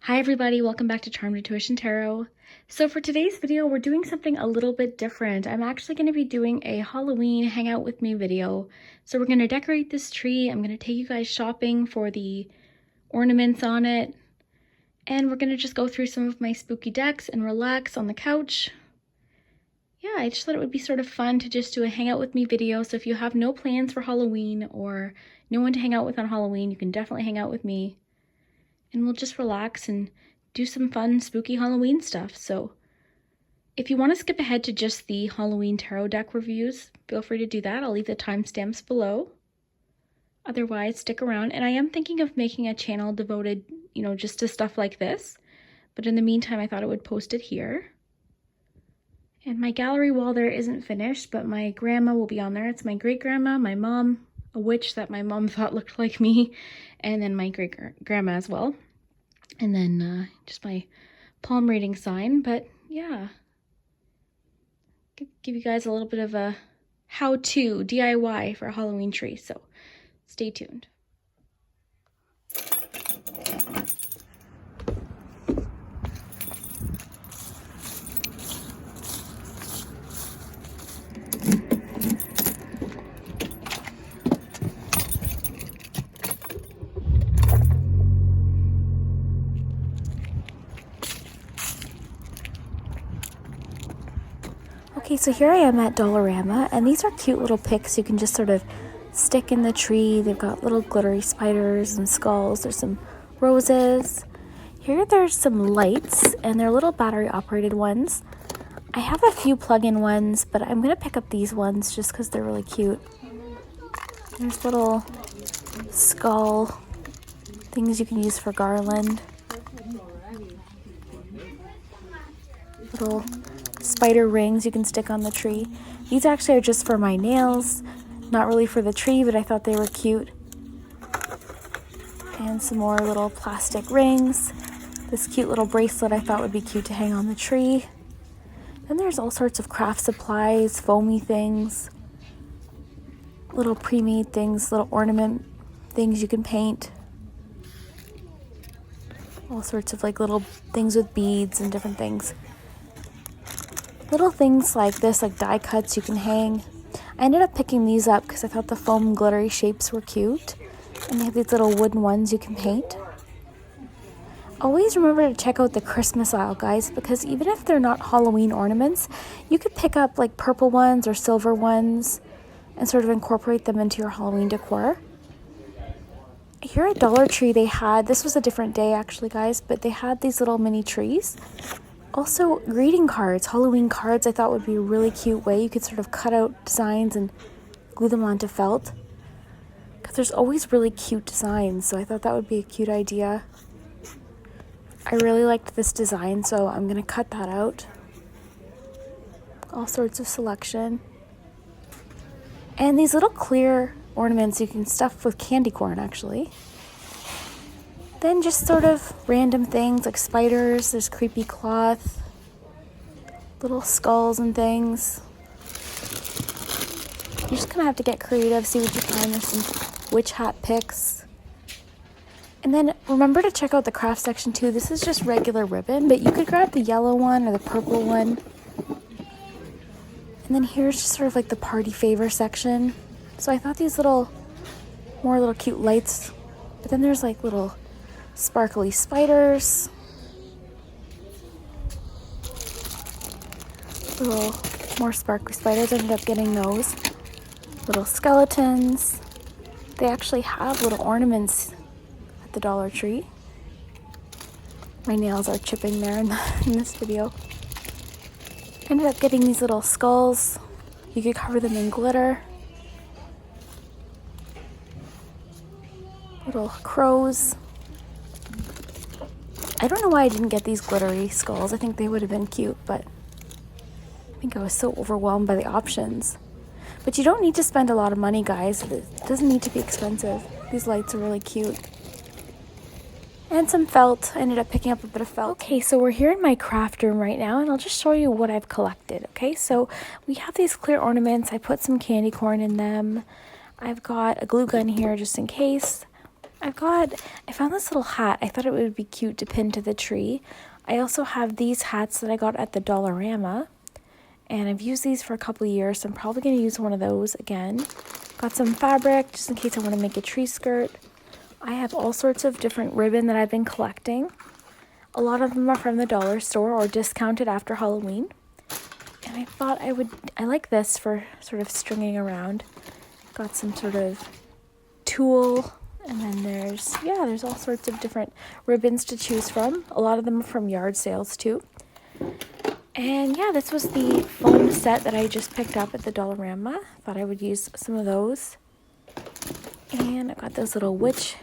Hi everybody, welcome back to Charmed Intuition Tarot. So for today's video, we're doing something a little bit different. I'm actually going to be doing a Halloween hang out with me video. So we're going to decorate this tree. I'm going to take you guys shopping for the ornaments on it. And we're going to just go through some of my spooky decks and relax on the couch. Yeah, I just thought it would be sort of fun to just do a hang out with me video. So if you have no plans for Halloween or no one to hang out with on Halloween, you can definitely hang out with me. And we'll just relax and do some fun, spooky Halloween stuff. So if you want to skip ahead to just the Halloween tarot deck reviews, feel free to do that. I'll leave the timestamps below. Otherwise, stick around. And I am thinking of making a channel devoted, just to stuff like this. But in the meantime, I thought I would post it here. And my gallery wall there isn't finished, but my grandma will be on there. It's my great-grandma, my mom, a witch that my mom thought looked like me, and then my great-grandma as well. And then just my palm reading sign. But yeah, give you guys a little bit of a how-to DIY for a Halloween tree. So stay tuned. Okay, so here I am at Dollarama, and these are cute little picks you can just sort of stick in the tree. They've got little glittery spiders and skulls. There's some roses. Here there's some lights, and they're little battery-operated ones. I have a few plug-in ones, but I'm going to pick up these ones just because they're really cute. There's little skull things you can use for garland. Little spider rings you can stick on the tree. These actually are just for my nails, not really for the tree, but I thought they were cute. And some more little plastic rings. This cute little bracelet I thought would be cute to hang on the tree. Then there's all sorts of craft supplies, foamy things, little pre-made things, little ornament things you can paint. All sorts of like little things with beads and different things. Little things like this, like die cuts you can hang. I ended up picking these up because I thought the foam glittery shapes were cute. And they have these little wooden ones you can paint. Always remember to check out the Christmas aisle, guys, because even if they're not Halloween ornaments, you could pick up like purple ones or silver ones and sort of incorporate them into your Halloween decor. Here at Dollar Tree, they had, this was a different day actually, guys, but they had these little mini trees. Also, greeting cards, Halloween cards, I thought would be a really cute way. You could sort of cut out designs and glue them onto felt. Because there's always really cute designs, so I thought that would be a cute idea. I really liked this design, so I'm going to cut that out. All sorts of selection. And these little clear ornaments you can stuff with candy corn, actually. Then just sort of random things like spiders, there's creepy cloth, little skulls and things. You're just gonna have to get creative, see what you find. There's some witch hat picks. And then remember to check out the craft section too. This is just regular ribbon, but you could grab the yellow one or the purple one. And then here's just sort of like the party favor section. So I thought these more little cute lights, but then there's like little sparkly spiders, little more sparkly spiders. I ended up getting those. Little skeletons. They actually have little ornaments at the Dollar Tree. My nails are chipping there in this video. Ended up getting these little skulls. You could cover them in glitter. Little crows. I don't know why I didn't get these glittery skulls. I think they would have been cute, but I think I was so overwhelmed by the options. But you don't need to spend a lot of money, guys. It doesn't need to be expensive. These lights are really cute. And some felt. I ended up picking up a bit of felt. Okay, so we're here in my craft room right now, and I'll just show you what I've collected, okay? So we have these clear ornaments. I put some candy corn in them. I've got a glue gun here just in case. I found this little hat. I thought it would be cute to pin to the tree. I also have these hats that I got at the Dollarama, and I've used these for a couple of years, so I'm probably going to use one of those again. Got some fabric just in case I want to make a tree skirt. I have all sorts of different ribbon that I've been collecting. A lot of them are from the dollar store or discounted after Halloween. And I thought I like this for sort of stringing around. Got some sort of tulle, and then there's all sorts of different ribbons to choose from. A lot of them are from yard sales too. And yeah, this was the foam set that I just picked up at the Dollarama. Thought I would use some of those. And I got those little witch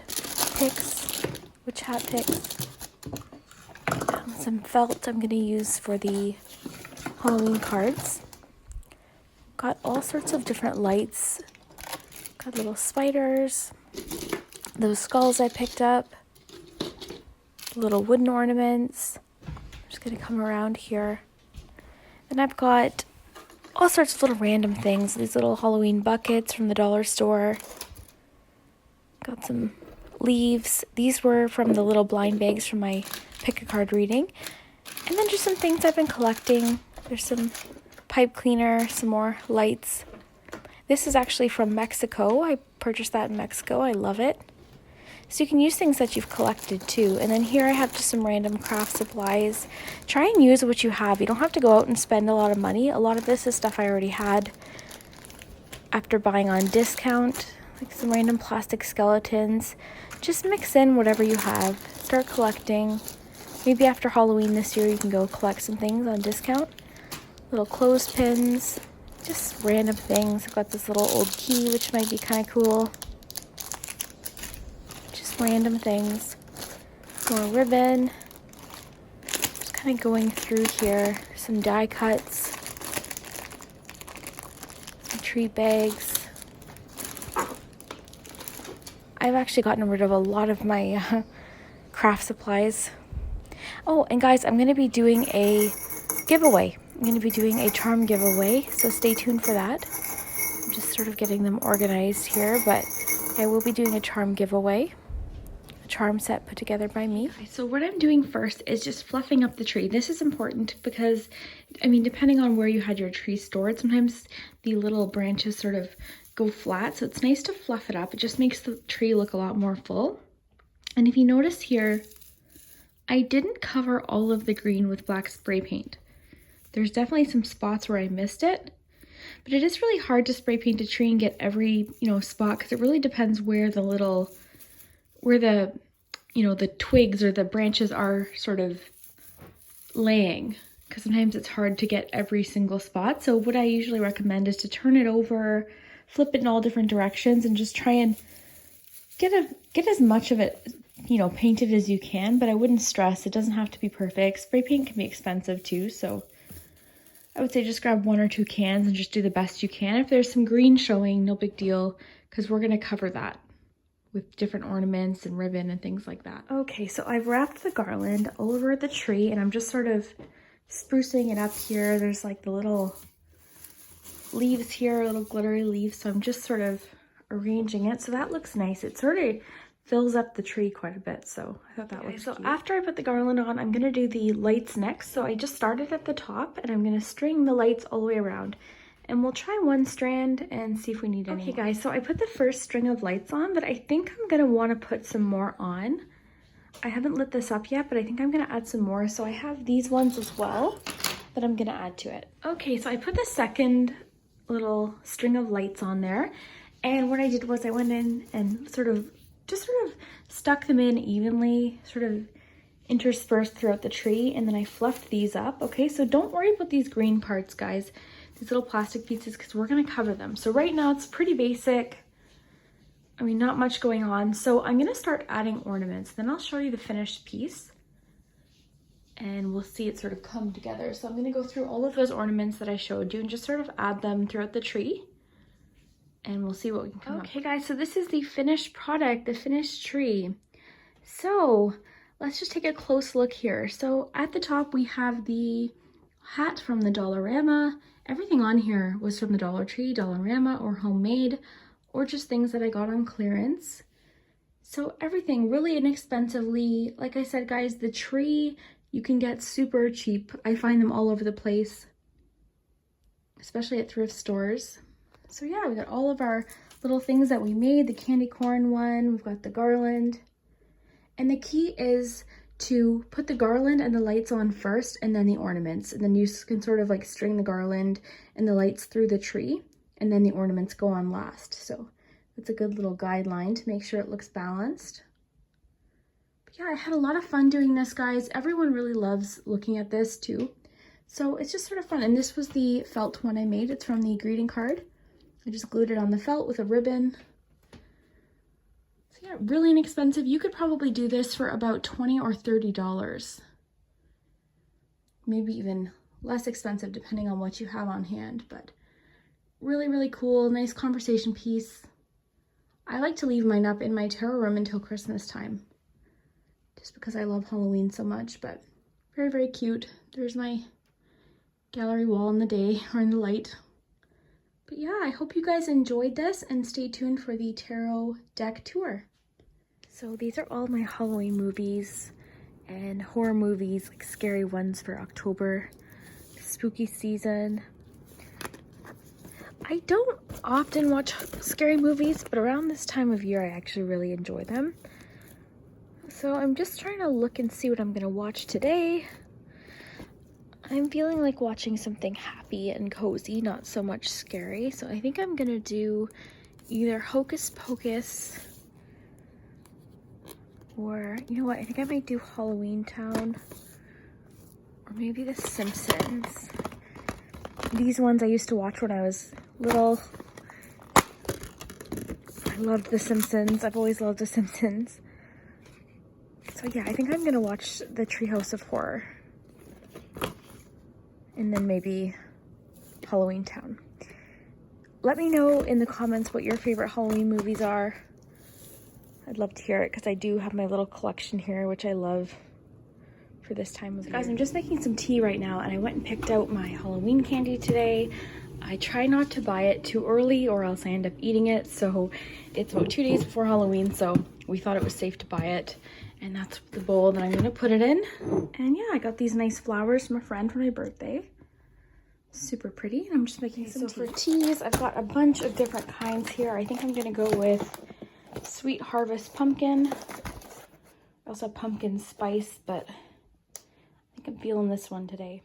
hat picks. Some felt I'm going to use for the Halloween cards. Got all sorts of different lights. Got little spiders. Those skulls I picked up. Little wooden ornaments. I'm just going to come around here. Then I've got all sorts of little random things. These little Halloween buckets from the dollar store. Got some leaves. These were from the little blind bags from my pick a card reading. And then just some things I've been collecting. There's some pipe cleaner, some more lights. This is actually from Mexico. I purchased that in Mexico. I love it. So you can use things that you've collected too. And then here I have just some random craft supplies. Try and use what you have. You don't have to go out and spend a lot of money. A lot of this is stuff I already had after buying on discount. Like some random plastic skeletons. Just mix in whatever you have. Start collecting. Maybe after Halloween this year you can go collect some things on discount. Little clothespins. Just random things. I've got this little old key which might be kind of cool. Just random things. More ribbon. Just kind of going through here. Some die cuts. Some treat bags. I've actually gotten rid of a lot of my craft supplies. Oh, and guys, I'm going to be doing a giveaway. I'm going to be doing a charm giveaway, so stay tuned for that. I'm just sort of getting them organized here, but I will be doing a charm giveaway. A charm set put together by me. Okay, so what I'm doing first is just fluffing up the tree. This is important because, I mean, depending on where you had your tree stored, sometimes the little branches sort of go flat, so it's nice to fluff it up. It just makes the tree look a lot more full. And if you notice here, I didn't cover all of the green with black spray paint. There's definitely some spots where I missed it, but it is really hard to spray paint a tree and get every, spot, because it really depends where the twigs or the branches are sort of laying, because sometimes it's hard to get every single spot. So what I usually recommend is to turn it over, flip it in all different directions, and just try and get as much of it painted as you can, but I wouldn't stress. It doesn't have to be perfect. Spray paint can be expensive too, so I would say just grab 1 or 2 cans and just do the best you can. If there's some green showing, no big deal, because we're going to cover that with different ornaments and ribbon and things like that. Okay, so I've wrapped the garland all over the tree, and I'm just sort of sprucing it up here. There's like the little leaves here, little glittery leaves, so I'm just sort of arranging it so that looks nice. It sort of fills up the tree quite a bit, so I thought that looks cute. So after I put the garland on, I'm gonna do the lights next. So I just started at the top, and I'm gonna string the lights all the way around, and we'll try one strand and see if we need any. Okay guys, so I put the first string of lights on, but I think I'm gonna want to put some more on. I haven't lit this up yet, but I think I'm gonna add some more. So I have these ones as well that I'm gonna add to it. Okay, so I put the second little string of lights on there, and what I did was I went in and sort of stuck them in evenly, sort of interspersed throughout the tree, and then I fluffed these up. Okay, so don't worry about these green parts, guys, these little plastic pieces, because we're going to cover them. So right now it's pretty basic. I mean, not much going on. So I'm going to start adding ornaments, then I'll show you the finished piece and we'll see it sort of come together. So I'm going to go through all of those ornaments that I showed you and just sort of add them throughout the tree, and we'll see what we can come up. Okay guys, so this is the finished product, the finished tree. So let's just take a close look here. So at the top we have the hat from the Dollarama. Everything on here was from the Dollar Tree, Dollarama, or homemade, or just things that I got on clearance. So everything really inexpensively. Like I said, guys, the tree you can get super cheap. I find them all over the place, especially at thrift stores. So yeah, we got all of our little things that we made, the candy corn one, we've got the garland. And the key is to put the garland and the lights on first and then the ornaments. And then you can sort of like string the garland and the lights through the tree and then the ornaments go on last. So that's a good little guideline to make sure it looks balanced. But yeah, I had a lot of fun doing this, guys. Everyone really loves looking at this too. So it's just sort of fun. And this was the felt one I made. It's from the greeting card. I just glued it on the felt with a ribbon. So yeah, really inexpensive. You could probably do this for about $20 or $30. Maybe even less expensive depending on what you have on hand, but really, really cool. Nice conversation piece. I like to leave mine up in my tarot room until Christmas time, just because I love Halloween so much, but very, very cute. There's my gallery wall in the day or in the light. But yeah, I hope you guys enjoyed this and stay tuned for the tarot deck tour. So these are all my Halloween movies and horror movies, like scary ones for October, spooky season. I don't often watch scary movies, but around this time of year, I actually really enjoy them. So I'm just trying to look and see what I'm gonna watch today. I'm feeling like watching something happy and cozy, not so much scary. So I think I'm gonna do either Hocus Pocus or, you know what, I think I might do Halloween Town or maybe The Simpsons. These ones I used to watch when I was little. I loved The Simpsons. I've always loved The Simpsons. So yeah, I think I'm gonna watch the Treehouse of Horror. And then maybe Halloween Town. Let me know in the comments what your favorite Halloween movies are. I'd love to hear it because I do have my little collection here, which I love for this time of year. Guys, I'm just making some tea right now and I went and picked out my Halloween candy today. I try not to buy it too early or else I end up eating it. So it's about 2 days before Halloween, so we thought it was safe to buy it. And that's the bowl that I'm gonna put it in. And yeah, I got these nice flowers from a friend for my birthday. Super pretty. I'm just making some tea. So for teas, I've got a bunch of different kinds here. I think I'm gonna go with Sweet Harvest Pumpkin. I also have pumpkin spice, but I think I'm feeling this one today.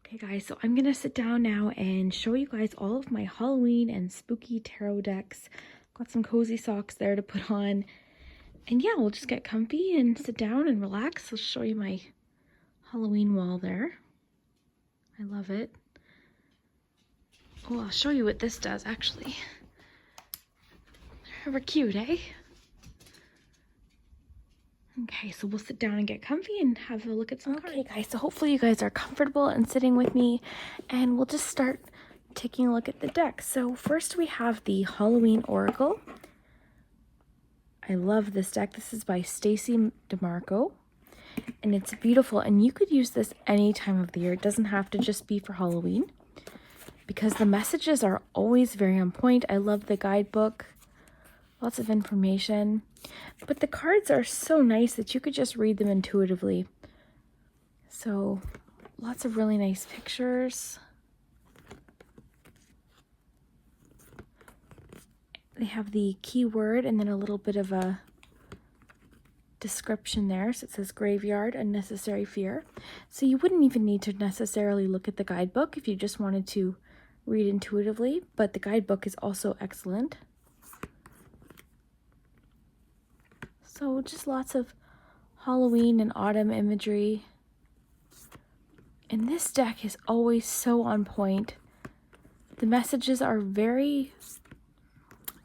Okay guys, so I'm gonna sit down now and show you guys all of my Halloween and spooky tarot decks. Got some cozy socks there to put on. And yeah, we'll just get comfy and sit down and relax. I'll show you my Halloween wall there. I love it. Oh, I'll show you what this does actually. They're cute, eh? Okay, so we'll sit down and get comfy and have a look at some cards. Okay guys, so hopefully you guys are comfortable and sitting with me, and we'll just start taking a look at the deck. So first we have the Halloween Oracle. I love this deck. This is by Stacy DeMarco, and it's beautiful, and you could use this any time of the year. It doesn't have to just be for Halloween because the messages are always very on point. I love the guidebook. Lots of information, but the cards are so nice that you could just read them intuitively. So lots of really nice pictures. They have the keyword and then a little bit of a description there. So it says graveyard, unnecessary fear. So you wouldn't even need to necessarily look at the guidebook if you just wanted to read intuitively, but the guidebook is also excellent. So just lots of Halloween and autumn imagery. And this deck is always so on point. The messages are very,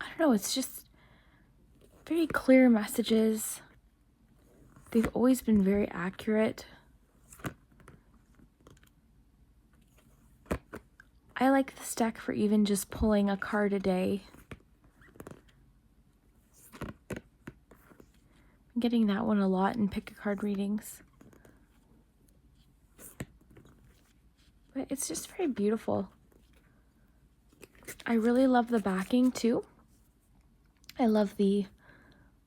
I don't know, it's just very clear messages. They've always been very accurate. I like this deck for even just pulling a card a day. getting that one a lot in pick-a-card readings. But it's just very beautiful. I really love the backing too. I love the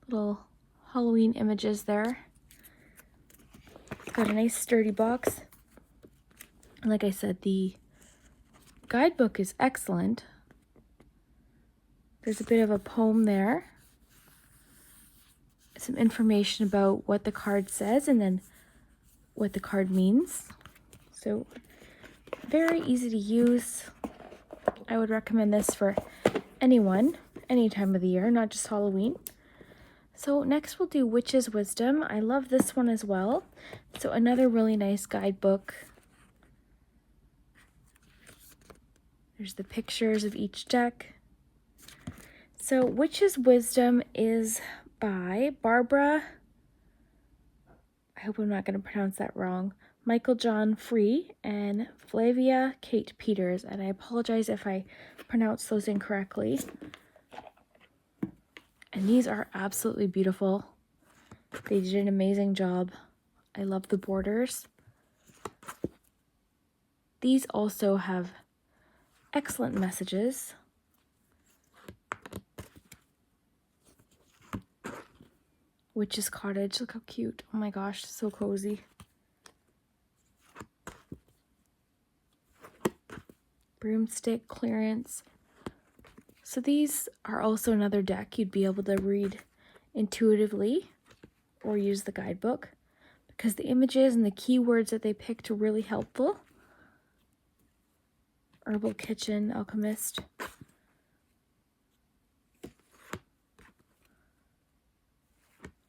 little Halloween images there. Got a nice sturdy box. Like I said, the guidebook is excellent. There's a bit of a poem there. Some information about what the card says and then what the card means. So very easy to use. I would recommend this for anyone, any time of the year, not just Halloween. So next we'll do Witch's Wisdom. I love this one as well. So another really nice guidebook. There's the pictures of each deck. So Witch's Wisdom is by Barbara, I hope I'm not going to pronounce that wrong, Michael John Free and Flavia Kate Peters, and I apologize if I pronounce those incorrectly. And these are absolutely beautiful. They did an amazing job. I love the borders. These also have excellent messages. Witch's Cottage, look how cute. Oh my gosh, so cozy. Broomstick clearance. So these are also another deck you'd be able to read intuitively or use the guidebook because the images and the keywords that they picked are really helpful. Herbal Kitchen, Alchemist.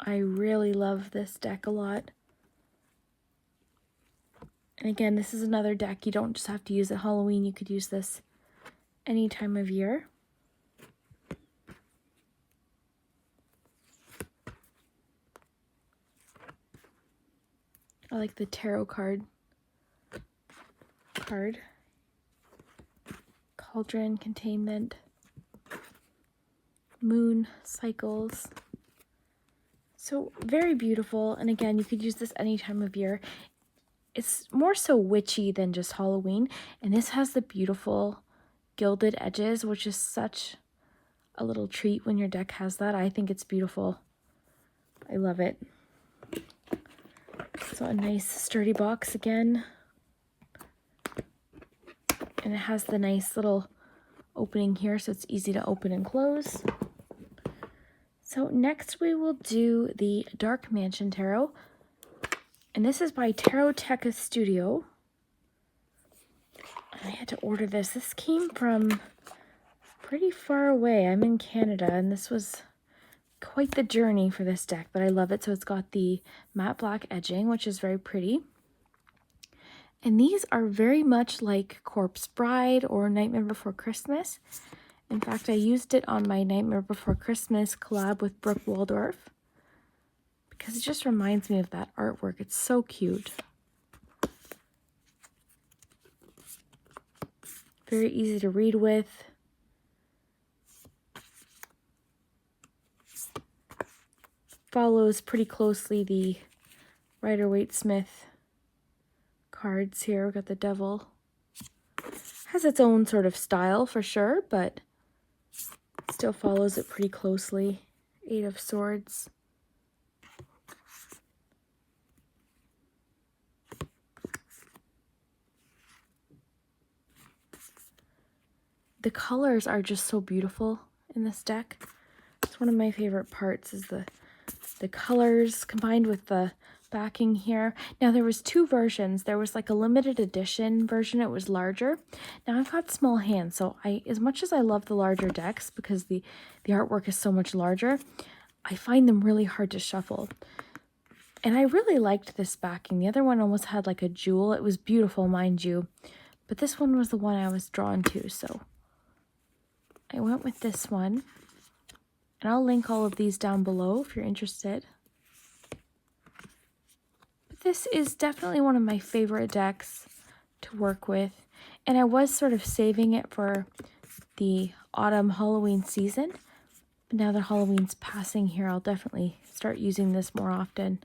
I really love this deck a lot. And again, this is another deck you don't just have to use at Halloween. You could use this any time of year. I like the tarot card. Cauldron, Containment, Moon, Cycles. So very beautiful, and again, you could use this any time of year. It's more so witchy than just Halloween, and this has the beautiful gilded edges, which is such a little treat when your deck has that. I think it's beautiful. I love it. So a nice sturdy box again. And it has the nice little opening here, so it's easy to open and close. So next we will do the Dark Mansion Tarot. And this is by Taroteca Studio. I had to order this. This came from pretty far away. I'm in Canada, and this was quite the journey for this deck, but I love it. So it's got the matte black edging, which is very pretty. And these are very much like Corpse Bride or Nightmare Before Christmas. In fact, I used it on my Nightmare Before Christmas collab with Brooke Waldorf because it just reminds me of that artwork. It's so cute. Very easy to read with. Follows pretty closely the Rider-Waite-Smith cards here. We've got the Devil. Has its own sort of style for sure, but still follows it pretty closely. Eight of Swords. The colors are just so beautiful in this deck. It's one of my favorite parts is the colors combined with the backing here. Now there was two versions. There was like a limited edition version. It was larger. Now I've got small hands, so as much as I love the larger decks because the artwork is so much larger, I find them really hard to shuffle. And I really liked this backing. The other one almost had like a jewel. It was beautiful, mind you, but this one was the one I was drawn to, so I went with this one. And I'll link all of these down below if you're interested. But this is definitely one of my favorite decks to work with. And I was sort of saving it for the autumn Halloween season. But now that Halloween's passing here, I'll definitely start using this more often.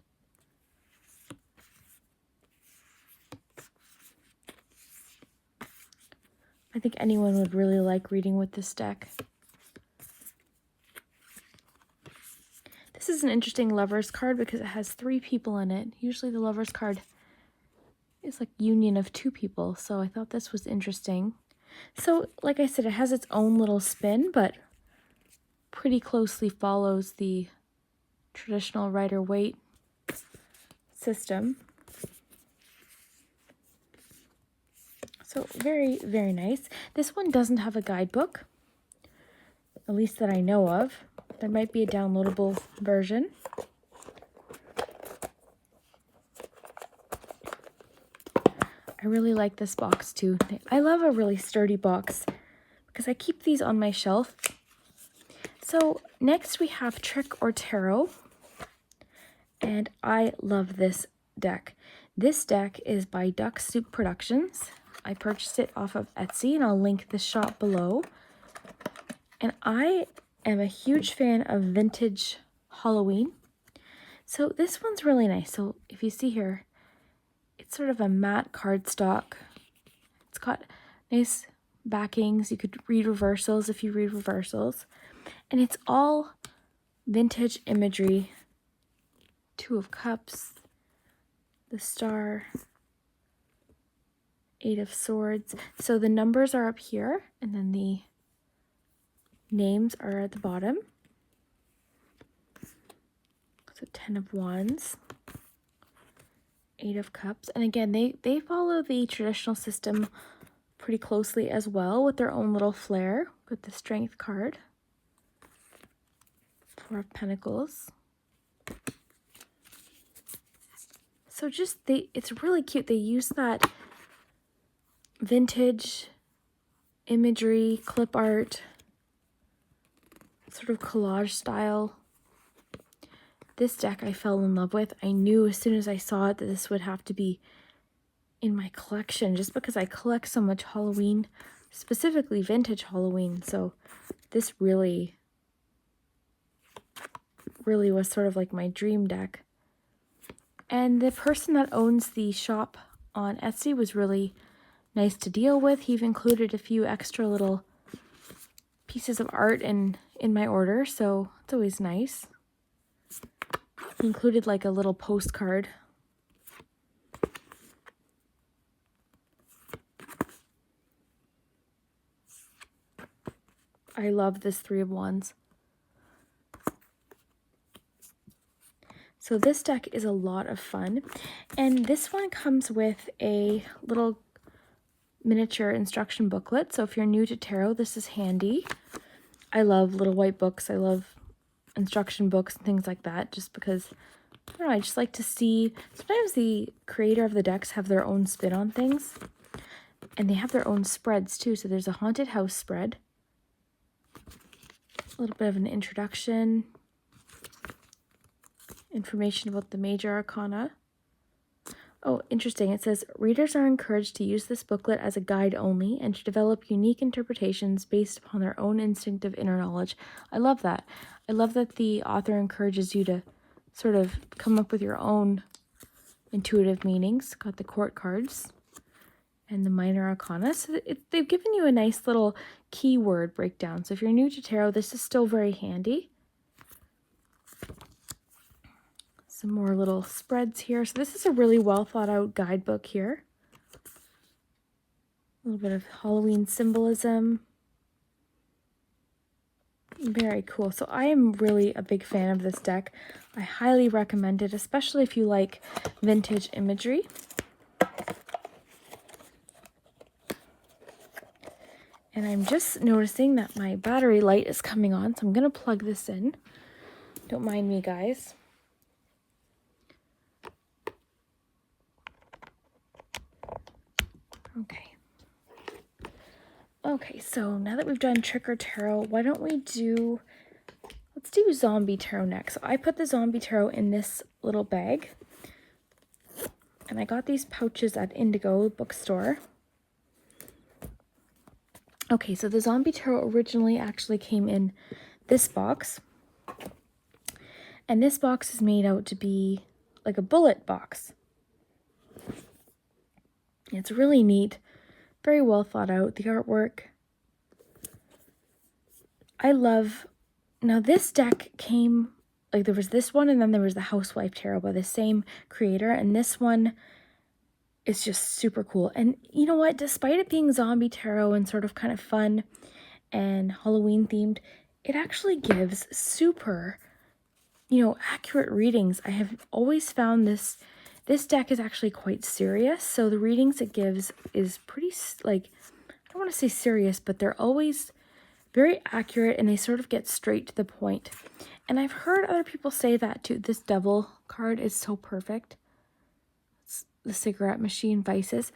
I think anyone would really like reading with this deck. This is an interesting Lovers card because it has 3 people in it. Usually the Lovers card is like union of 2 people, so I thought this was interesting. So, like I said, it has its own little spin, but pretty closely follows the traditional Rider-Waite system. So very, very nice. This one doesn't have a guidebook, at least that I know of. There might be a downloadable version. I really like this box too. I love a really sturdy box because I keep these on my shelf. So next we have Trick or Tarot, and I love this deck. This deck is by Duck Soup Productions. I purchased it off of Etsy, and I'll link the shop below. And I am a huge fan of vintage Halloween. So this one's really nice. So if you see here, it's sort of a matte cardstock. It's got nice backings. You could read reversals if you read reversals. And it's all vintage imagery. 2 of Cups, the Star, 8 of Swords. So the numbers are up here, and then the names are at the bottom. So 10 of Wands, 8 of Cups. And again, they follow the traditional system pretty closely as well with their own little flair with the Strength card. 4 of Pentacles. So just it's really cute. They use that vintage imagery, clip art, sort of collage style. This deck I fell in love with. I knew as soon as I saw it that this would have to be in my collection just because I collect so much Halloween, specifically vintage Halloween. So this really was sort of like my dream deck. And the person that owns the shop on Etsy was really nice to deal with. He even included a few extra little pieces of art in my order, so it's always nice. He included like a little postcard. I love this 3 of Wands. So this deck is a lot of fun, and this one comes with a little miniature instruction booklet. So if you're new to tarot, this is handy. I love little white books. I love instruction books and things like that, just because, I don't know, I just like to see. Sometimes the creator of the decks have their own spin on things, and they have their own spreads too. So there's a haunted house spread, a little bit of an introduction, information about the major arcana. Oh, interesting. It says, readers are encouraged to use this booklet as a guide only and to develop unique interpretations based upon their own instinctive inner knowledge. I love that. I love that the author encourages you to sort of come up with your own intuitive meanings. Got the court cards and the minor arcana. So they've given you a nice little keyword breakdown. So if you're new to tarot, this is still very handy. Some more little spreads here. So this is a really well thought out guidebook here. A little bit of Halloween symbolism. Very cool. So I am really a big fan of this deck. I highly recommend it, especially if you like vintage imagery. And I'm just noticing that my battery light is coming on, so I'm going to plug this in. Don't mind me, guys. Okay, so now that we've done Trick or Tarot, why don't we let's do Zombie Tarot next. So I put the Zombie Tarot in this little bag, and I got these pouches at Indigo bookstore. Okay, so the Zombie Tarot originally actually came in this box, And this box is made out to be like a bullet box. It's really neat. Very well thought out, the artwork. I love, now this deck came, like there was this one and then there was the Housewife Tarot by the same creator, and this one is just super cool. And you know what, despite it being zombie tarot and sort of kind of fun and Halloween themed, it actually gives super, accurate readings. I have always found this deck is actually quite serious, so the readings it gives is pretty, like, I don't want to say serious, but they're always very accurate and they sort of get straight to the point. And I've heard other people say that too. This Devil card is so perfect. It's the cigarette machine vices.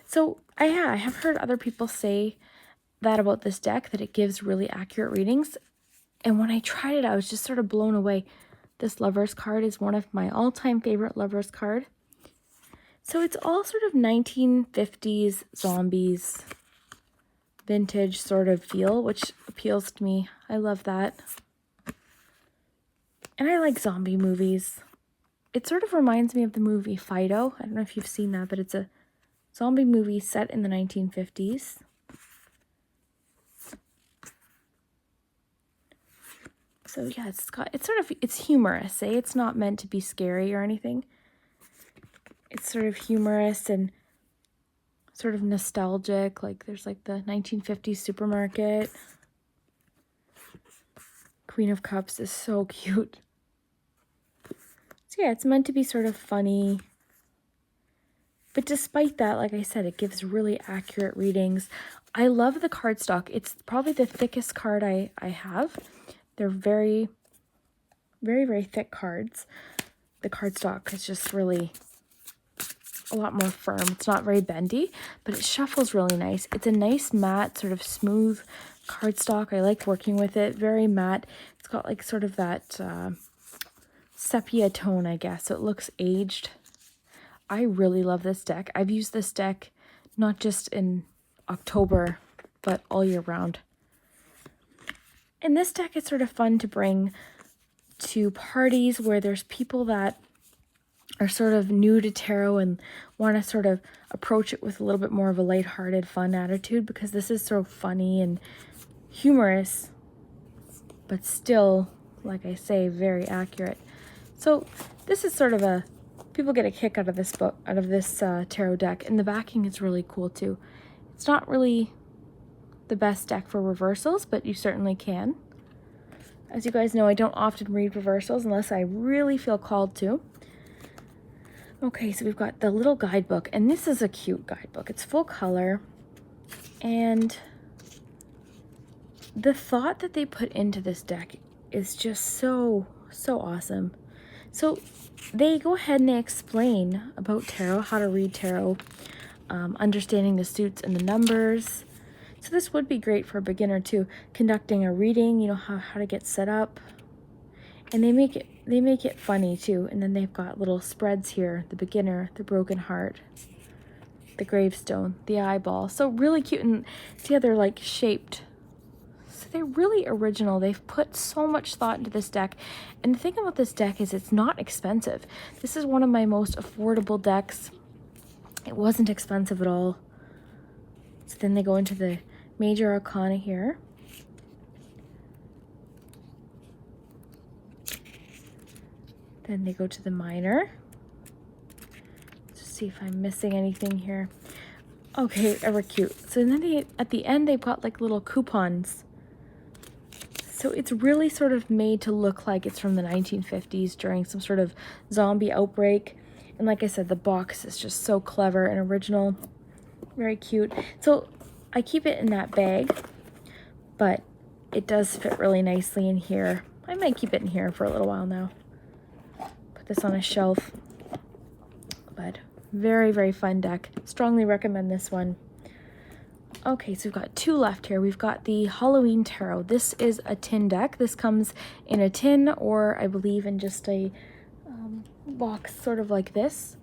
So I have heard other people say that about this deck, that it gives really accurate readings. And when I tried it, I was just sort of blown away. This Lovers card is one of my all-time favorite Lovers card. So it's all sort of 1950s zombies, vintage sort of feel, which appeals to me. I love that. And I like zombie movies. It sort of reminds me of the movie Fido. I don't know if you've seen that, but it's a zombie movie set in the 1950s. So yeah, it's humorous, eh? It's not meant to be scary or anything. It's sort of humorous and sort of nostalgic. Like there's like the 1950s supermarket. Queen of Cups is so cute. So yeah, it's meant to be sort of funny. But despite that, like I said, it gives really accurate readings. I love the cardstock. It's probably the thickest card I have. They're very, very, very thick cards. The cardstock is just really a lot more firm. It's not very bendy, but it shuffles really nice. It's a nice matte, sort of smooth cardstock. I like working with it. Very matte. It's got like sort of that sepia tone, I guess. So it looks aged. I really love this deck. I've used this deck not just in October, but all year round. And this deck is sort of fun to bring to parties where there's people that are sort of new to tarot and want to sort of approach it with a little bit more of a lighthearted, fun attitude, because this is so funny and humorous, but still, like I say, very accurate. So this is sort of people get a kick out of this book, out of this tarot deck, and the backing is really cool too. It's not really the best deck for reversals, but you certainly can. As you guys know, I don't often read reversals unless I really feel called to. Okay, so we've got the little guidebook, and this is a cute guidebook. It's full color, and the thought that they put into this deck is just so awesome. So they go ahead and they explain about tarot, how to read tarot, understanding the suits and the numbers. So this would be great for a beginner too, conducting a reading, how to get set up. And they make it funny too. And then they've got little spreads here, the beginner, the broken heart, the gravestone, the eyeball. So really cute. And see how they're like shaped. So they're really original. They've put so much thought into this deck. And the thing about this deck is it's not expensive. This is one of my most affordable decks. It wasn't expensive at all. So then they go into the major arcana here. Then they go to the minor. Let's see if I'm missing anything here. Okay, ever cute. So then at the end, they've got like little coupons. So it's really sort of made to look like it's from the 1950s during some sort of zombie outbreak. And like I said, the box is just so clever and original. Very cute. So I keep it in that bag, but it does fit really nicely in here. I might keep it in here for a little while now. Put this on a shelf. But very, very fun deck. Strongly recommend this one. Okay, so we've got two left here. We've got the Halloween Tarot. This is a tin deck. This comes in a tin, or I believe in just a box sort of like this.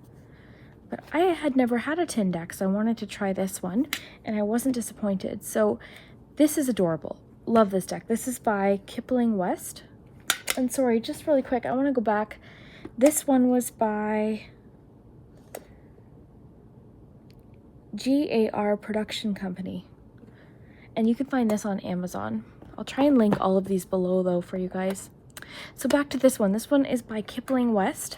But I had never had a tin deck, so I wanted to try this one, and I wasn't disappointed. So this is adorable. Love this deck. This is by Kipling West. and sorry, just really quick, I want to go back. This one was by GAR Production Company. And you can find this on Amazon. I'll try and link all of these below though for you guys. So back to this one. This one is by Kipling West.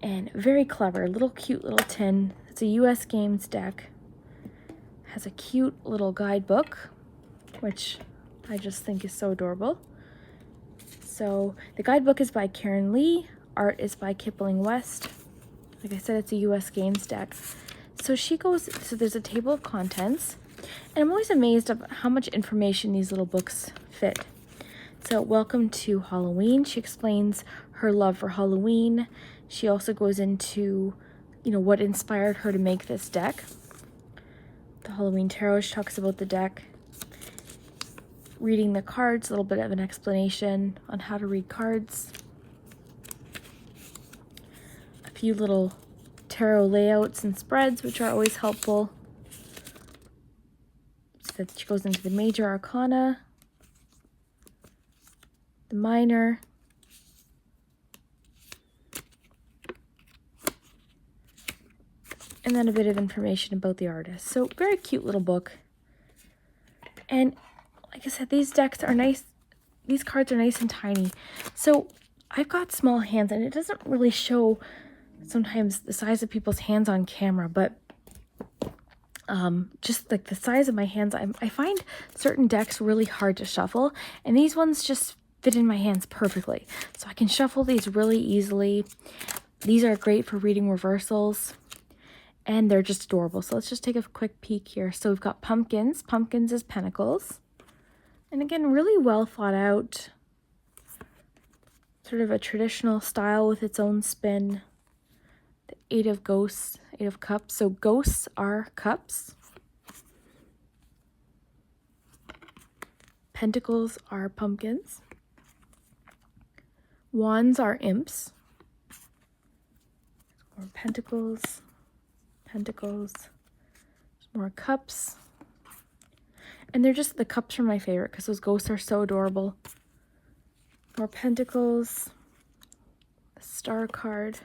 And very clever, little cute little tin. It's a US Games deck. Has a cute little guidebook, which I just think is so adorable. So the guidebook is by Karen Lee. Art is by Kipling West. Like I said, it's a US Games deck. So there's a table of contents. And I'm always amazed at how much information these little books fit. So welcome to Halloween. She explains her love for Halloween. She also goes into, what inspired her to make this deck. The Halloween Tarot, she talks about the deck. Reading the cards, a little bit of an explanation on how to read cards. A few little tarot layouts and spreads, which are always helpful. So that she goes into the major arcana, the minor, and then a bit of information about the artist. So very cute little book. And like I said, these decks are nice. These cards are nice and tiny. So I've got small hands, and it doesn't really show sometimes the size of people's hands on camera, but just like the size of my hands, I find certain decks really hard to shuffle, and these ones just fit in my hands perfectly. So I can shuffle these really easily. These are great for reading reversals, and they're just adorable. So let's just take a quick peek here. So we've got pumpkins. Pumpkins is pentacles. And again, really well thought out. Sort of a traditional style with its own spin. The Eight of Ghosts, Eight of Cups. So ghosts are cups. Pentacles are pumpkins. Wands are imps. More pentacles. Pentacles. More cups. And the cups are my favorite because those ghosts are so adorable. More pentacles. The star card.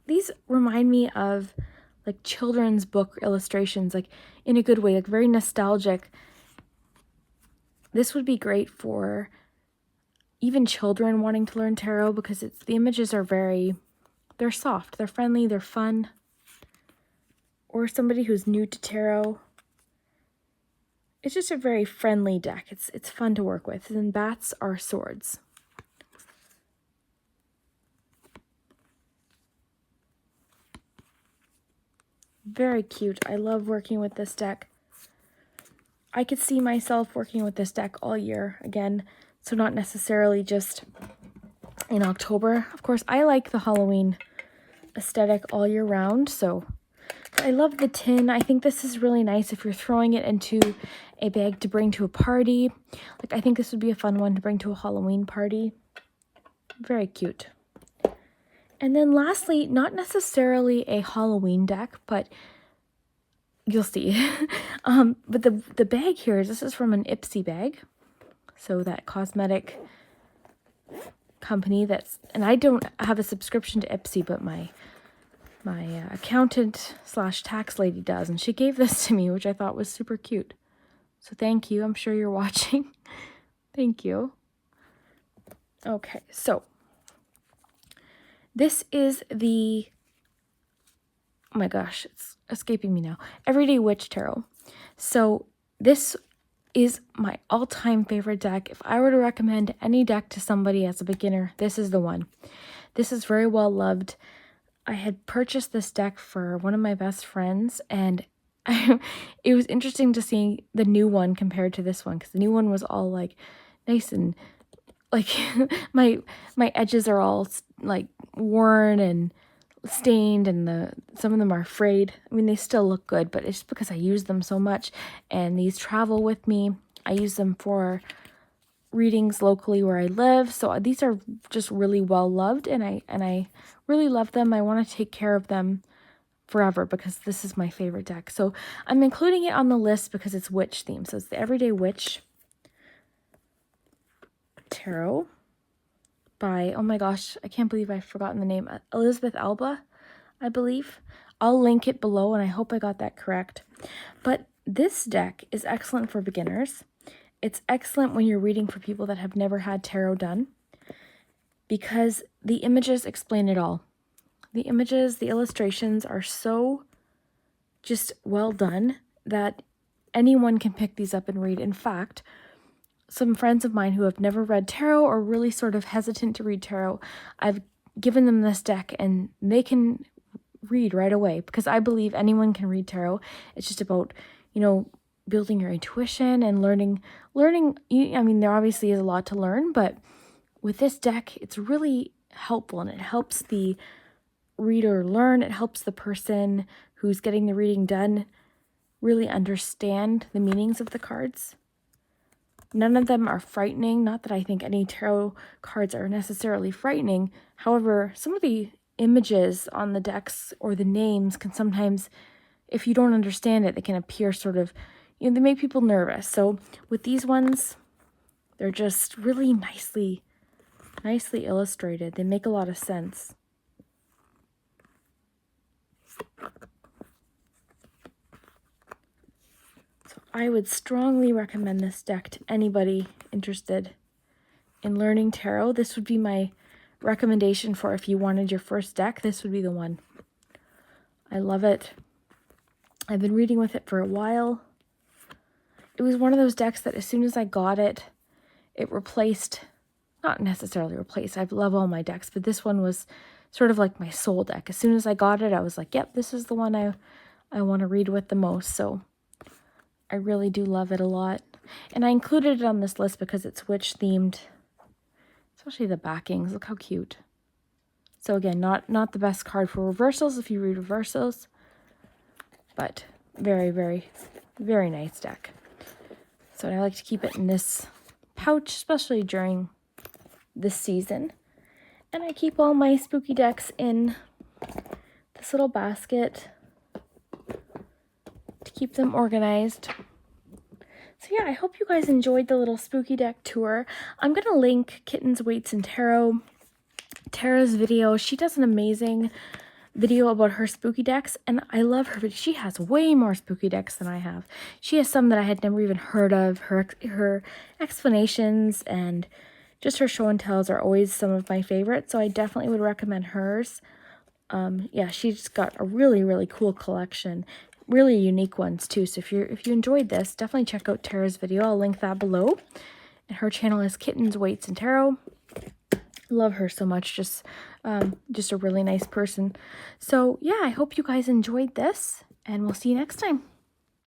These remind me of like children's book illustrations, like in a good way, like very nostalgic. This would be great for even children wanting to learn tarot because the images are they're soft, they're friendly, they're fun. Or somebody who's new to tarot. It's just a very friendly deck. It's fun to work with. And bats are swords. Very cute. I love working with this deck. I could see myself working with this deck all year. Again, so not necessarily just in October. Of course, I like the Halloween aesthetic all year round, so I love the tin. I think this is really nice if you're throwing it into a bag to bring to a party. Like, I think this would be a fun one to bring to a Halloween party. Very cute. And then lastly, not necessarily a Halloween deck, but you'll see. But the bag here, this is from an Ipsy bag. So that cosmetic company and I don't have a subscription to Ipsy, but my accountant / tax lady does, and she gave this to me, which I thought was super cute. So thank you. I'm sure you're watching. Thank you. Okay, so this is oh my gosh, it's escaping me now. Everyday Witch Tarot. So this is my all-time favorite deck. If I were to recommend any deck to somebody as a beginner, this is the one. This is very well loved. I had purchased this deck for one of my best friends, and it was interesting to see the new one compared to this one, because the new one was all like nice and like my edges are all like worn and stained, and some of them are frayed. I mean, they still look good, but it's because I use them so much, and these travel with me. I use them for readings locally where I live, so these are just really well loved, and I really love them. I want to take care of them forever because this is my favorite deck. So I'm including it on the list because it's witch themed. So it's the Everyday Witch. Tarot by, oh my gosh, I can't believe I've forgotten the name, Elizabeth Alba, I believe. I'll link it below, and I hope I got that correct. But this deck is excellent for beginners. It's excellent when you're reading for people that have never had tarot done, because the images explain it all. The images, the illustrations are so just well done that anyone can pick these up and read. In fact, some friends of mine who have never read tarot or really sort of hesitant to read tarot, I've given them this deck and they can read right away, because I believe anyone can read tarot. It's just about, you know, building your intuition and learning. I mean, there obviously is a lot to learn, but with this deck, it's really helpful, and it helps the reader learn. It helps the person who's getting the reading done really understand the meanings of the cards. None of them are frightening. Not that I think any tarot cards are necessarily frightening. However, some of the images on the decks or the names can sometimes, if you don't understand it, they can appear sort of, you know, they make people nervous. So with these ones, they're just really nicely illustrated. They make a lot of sense. So I would strongly recommend this deck to anybody interested in learning tarot. This would be my recommendation for if you wanted your first deck. This would be the one. I love it. I've been reading with it for a while. It was one of those decks that as soon as I got it, it replaced, not necessarily replaced, I love all my decks, but this one was sort of like my soul deck. As soon as I got it, I was like, yep, this is the one I want to read with the most. So I really do love it a lot. And I included it on this list because it's witch themed, especially the backings. Look how cute. So again, not the best card for reversals if you read reversals, but very, very, very nice deck. So I like to keep it in this pouch, especially during this season. And I keep all my spooky decks in this little basket to keep them organized. So yeah, I hope you guys enjoyed the little spooky deck tour. I'm going to link Kittens, Weights, and Tarot, Tara's video. She does an amazing video about her spooky decks, and I love her, but she has way more spooky decks than I have. She has some that I had never even heard of. Her explanations and just her show and tells are always some of my favorites, so I definitely would recommend hers. Yeah, she's got a really, really cool collection. Really unique ones too. So if you enjoyed this, definitely check out Tara's video. I'll link that below. And her channel is Kittens, Weights, and Tarot. Love her so much. Just a really nice person. So yeah, I hope you guys enjoyed this, and we'll see you next time.